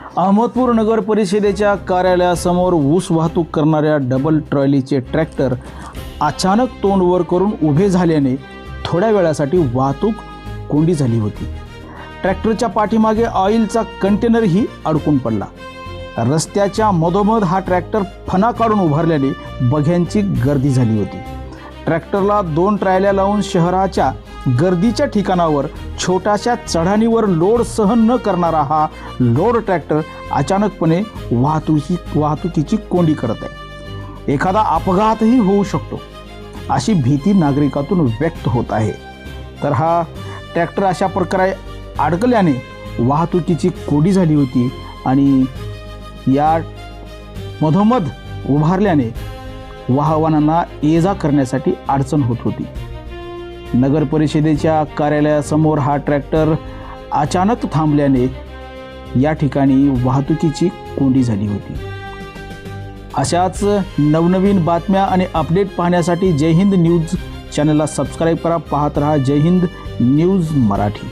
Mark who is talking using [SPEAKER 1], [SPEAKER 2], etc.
[SPEAKER 1] अहमदपूर नगर परिषदेच्या कार्यालयासमोर ऊस वाहतूक करणाऱ्या डबल ट्रॉलीचे ट्रॅक्टर अचानक तोंड वर करून उभे झाल्याने थोड्या वेळासाठी वाहतूक कोंडी झाली होती। ट्रॅक्टरच्या पाठीमागे ऑइलचा कंटेनरही अडकून पडला। रस्त्याच्या मधोमध हा ट्रॅक्टर फणा काढून उभारल्याने बघ्यांची गर्दी झाली होती। ट्रॅक्टरला 2 ट्रायल्या लावून शहराच्या गर्दीच्या ठिकाणावर छोट्याशा चढाणीवर लोड सहन न करणारा हा लोड ट्रॅक्टर अचानकपणे वाहतुकीची कोंडी करत आहे। एखादा अपघातही होऊ शकतो अशी भीती नागरिकातून व्यक्त होत आहे। तर हा ट्रॅक्टर अशा प्रकारे अडकल्याने वाहतुकीची कोंडी झाली होती आणि या मधोमध उभारल्याने वाहनांना ये-जा करण्यासाठी अडचण होत होती। नगर परिषदेच्या कार्यालयासमोर हा ट्रॅक्टर अचानक थांबल्याने या ठिकाणी वाहतुकीची कोंडी झाली होती। अशाच नवनवीन बातम्या आणि अपडेट पाहण्यासाठी जय हिंद न्यूज चॅनलला सबस्क्राईब करा। पाहत रहा जय हिंद न्यूज मराठी।